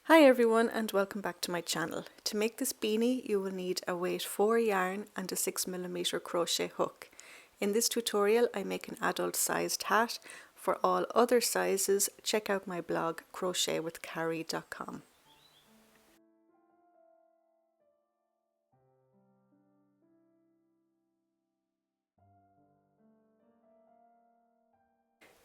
Hi everyone and welcome back to my channel. To make this beanie you will need a weight 4 yarn and a 6mm crochet hook. In this tutorial I make an adult sized hat. For all other sizes check out my blog crochetwithcarrie.com.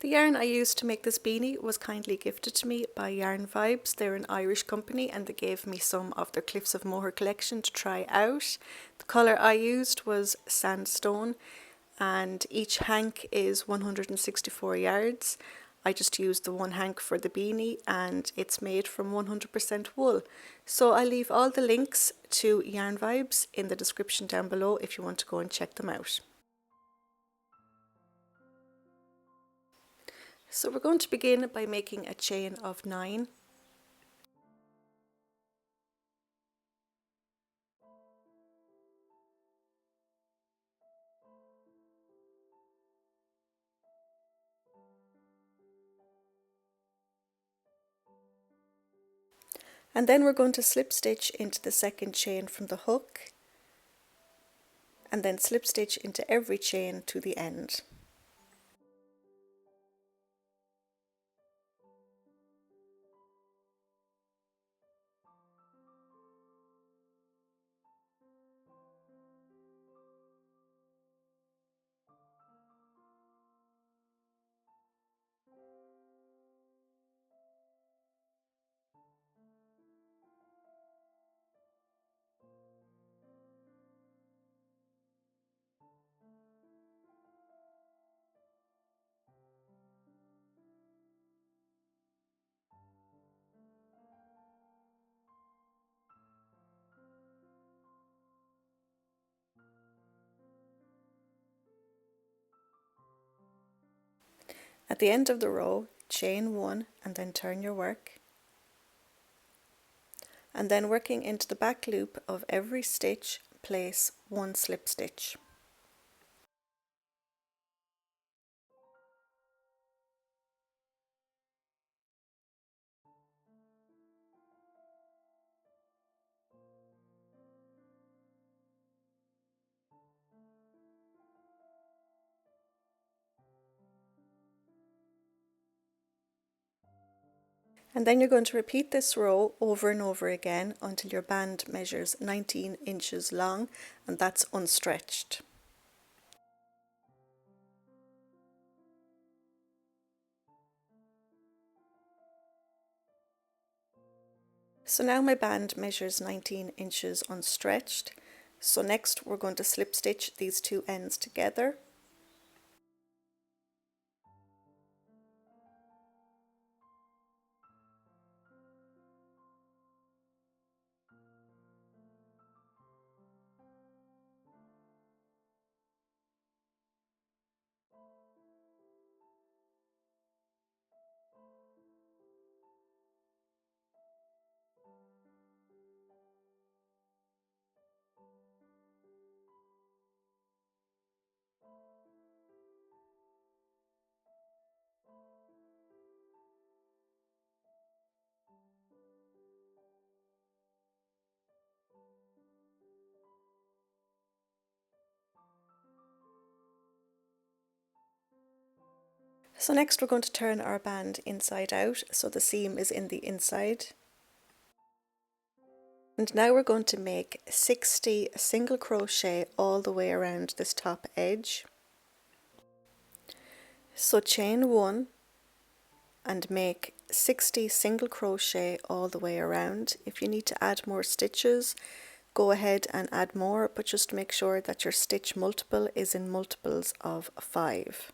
The yarn I used to make this beanie was kindly gifted to me by Yarn Vibes. They're an Irish company and they gave me some of their Cliffs of Moher collection to try out. The colour I used was sandstone and each hank is 164 yards. I just used the one hank for the beanie and it's made from 100% wool. So I'll leave all the links to Yarn Vibes in the description down below if you want to go and check them out. So we're going to begin by making a chain of 9. And then we're going to slip stitch into the second chain from the hook and then slip stitch into every chain to the end. At the end of the row, chain 1 and then turn your work. And then working into the back loop of every stitch, place 1 slip stitch. And then you're going to repeat this row over and over again until your band measures 19 inches long and that's unstretched. So now my band measures 19 inches unstretched. So next we're going to slip stitch these two ends together. So next we're going to turn our band inside out so the seam is in the inside. And now we're going to make 60 single crochet all the way around this top edge. So chain 1 and make 60 single crochet all the way around. If you need to add more stitches, go ahead and add more, but just make sure that your stitch multiple is in multiples of 5.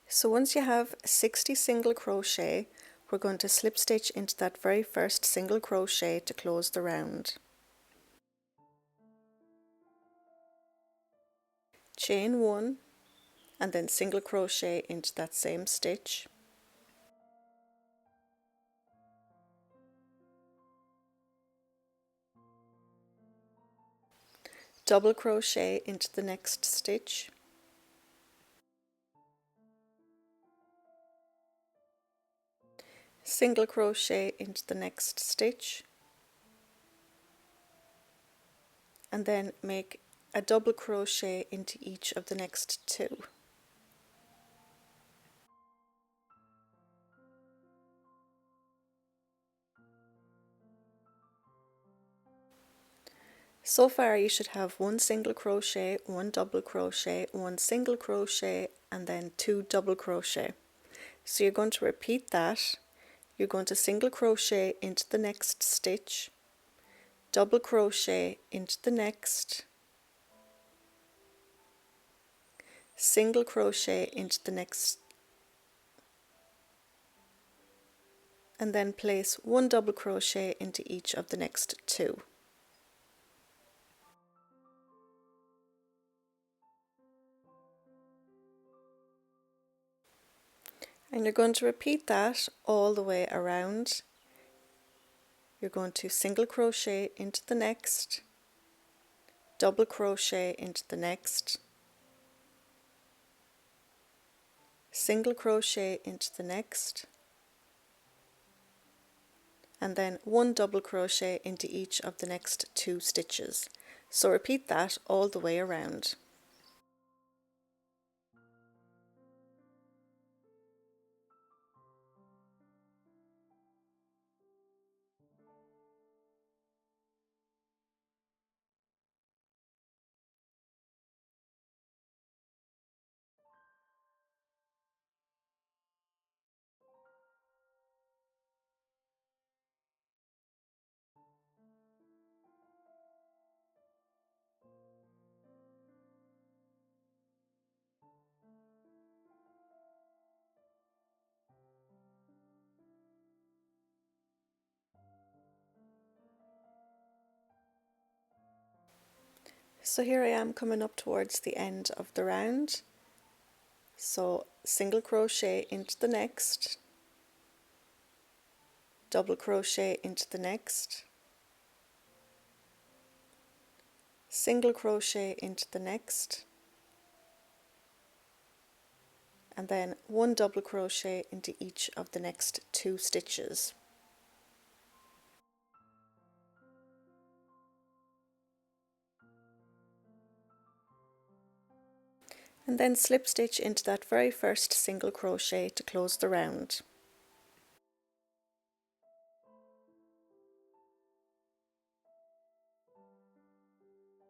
So once you have 60 single crochet, we're going to slip stitch into that very first single crochet to close the round. Chain 1 and then single crochet into that same stitch, double crochet into the next stitch, single crochet into the next stitch, and then make a double crochet into each of the next two. So far you should have one single crochet, one double crochet, one single crochet, and then two double crochet. So you're going to repeat that. You're going to single crochet into the next stitch, double crochet into the next, single crochet into the next, and then place one double crochet into each of the next two. And you're going to repeat that all the way around. You're going to single crochet into the next, double crochet into the next, single crochet into the next, and then one double crochet into each of the next two stitches. So repeat that all the way around. So here I am coming up towards the end of the round. So single crochet into the next, double crochet into the next, single crochet into the next, and then one double crochet into each of the next two stitches. And then slip stitch into that very first single crochet to close the round.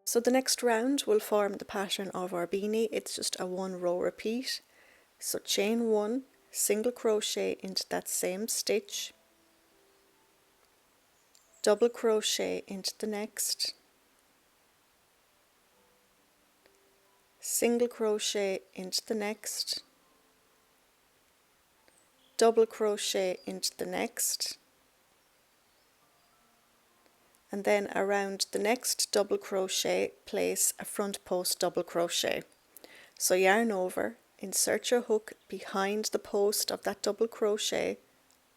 So the next round will form the pattern of our beanie. It's just a one row repeat. So chain one, single crochet into that same stitch, double crochet into the next, single crochet into the next, double crochet into the next, and then around the next double crochet place a front post double crochet. So yarn over, insert your hook behind the post of that double crochet,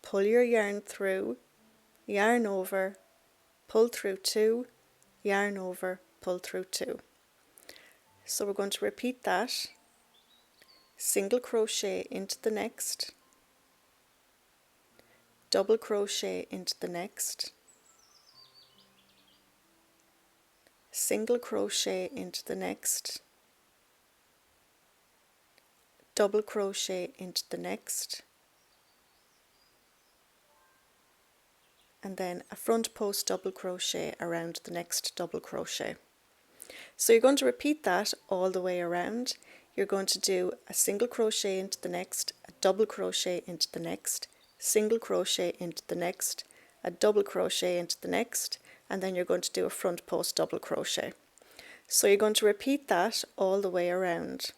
pull your yarn through, yarn over, pull through two, yarn over, pull through two. So we're going to repeat that. Single crochet into the next, double crochet into the next, single crochet into the next, double crochet into the next, and then a front post double crochet around the next double crochet. So you're going to repeat that all the way around. You're going to do a single crochet into the next, a double crochet into the next, single crochet into the next, a double crochet into the next, and then you're going to do a front post double crochet. So you're going to repeat that all the way around.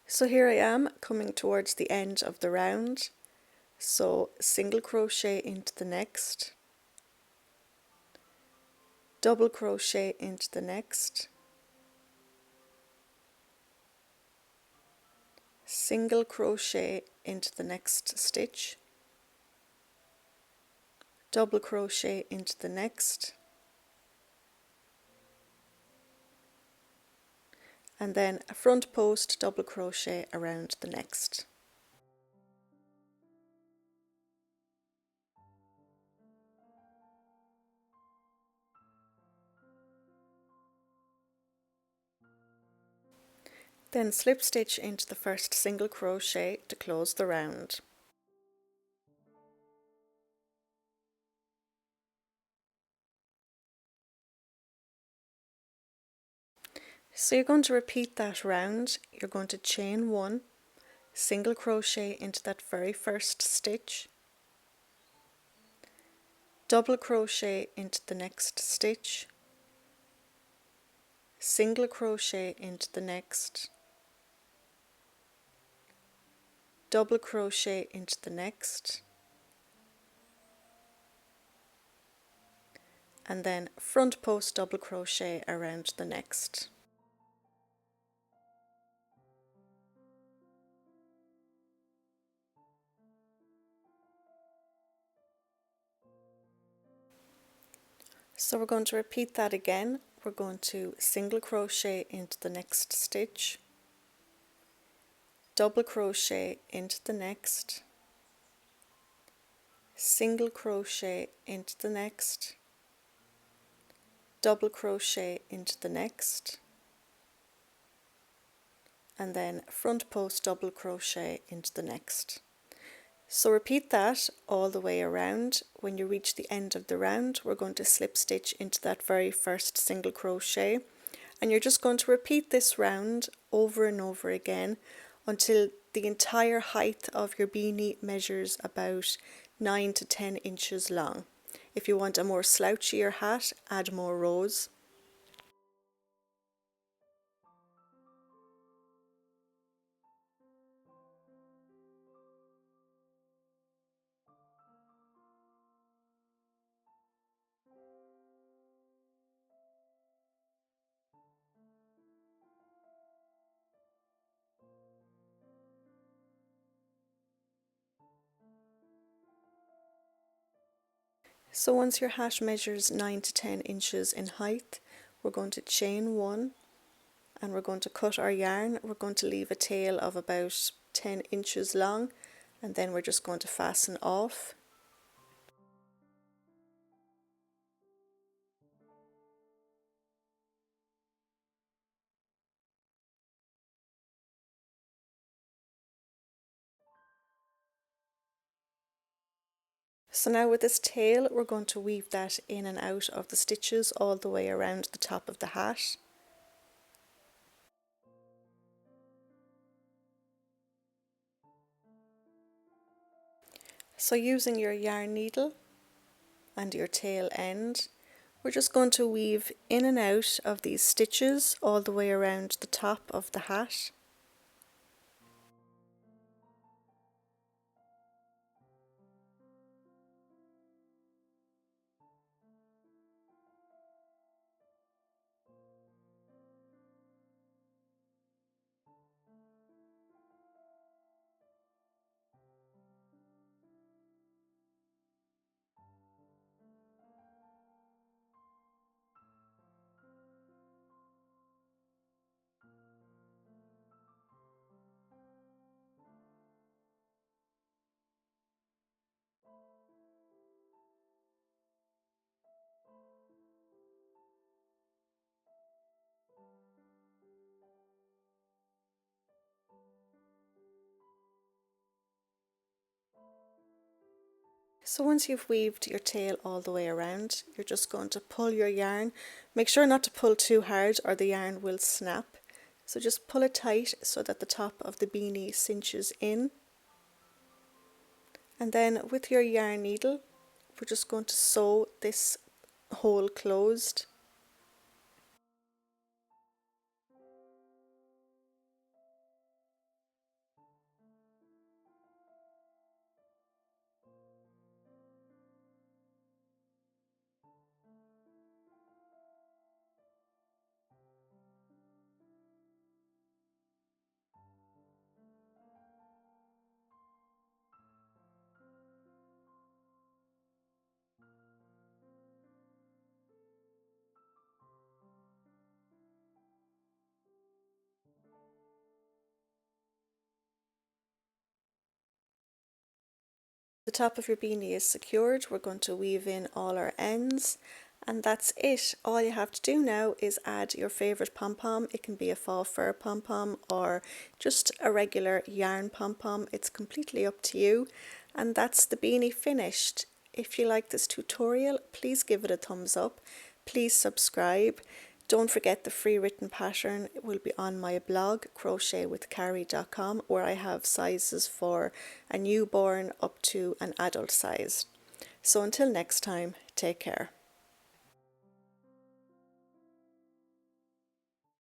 So here I am coming towards the end of the round. So single crochet into the next, double crochet into the next, single crochet into the next stitch, double crochet into the next, and then a front post double crochet around the next. Then slip stitch into the first single crochet to close the round. So you're going to repeat that round. You're going to chain one, single crochet into that very first stitch, double crochet into the next stitch, single crochet into the next, double crochet into the next, and then front post double crochet around the next. So we're going to repeat that again. We're going to single crochet into the next stitch, double crochet into the next, single crochet into the next, double crochet into the next, and then front post double crochet into the next. So repeat that all the way around. When you reach the end of the round, we're going to slip stitch into that very first single crochet, and you're just going to repeat this round over and over again until the entire height of your beanie measures about 9 to 10 inches long. If you want a more slouchier hat, add more rows. So once your hat measures 9 to 10 inches in height, we're going to chain one, and we're going to cut our yarn. We're going to leave a tail of about 10 inches long, and then we're just going to fasten off. So now with this tail, we're going to weave that in and out of the stitches all the way around the top of the hat. So using your yarn needle and your tail end, we're just going to weave in and out of these stitches all the way around the top of the hat. So once you've weaved your tail all the way around, you're just going to pull your yarn. Make sure not to pull too hard or the yarn will snap. So just pull it tight so that the top of the beanie cinches in. And then with your yarn needle, we're just going to sew this hole closed. The top of your beanie is secured. We're going to weave in all our ends, and that's it. All you have to do now is add your favourite pom-pom. It can be a faux fur pom-pom or just a regular yarn pom-pom. It's completely up to you. And that's the beanie finished. If you like this tutorial, please give it a thumbs up. Please subscribe. Don't forget the free written pattern will be on my blog, crochetwithcarrie.com, where I have sizes for a newborn up to an adult size. So until next time, take care.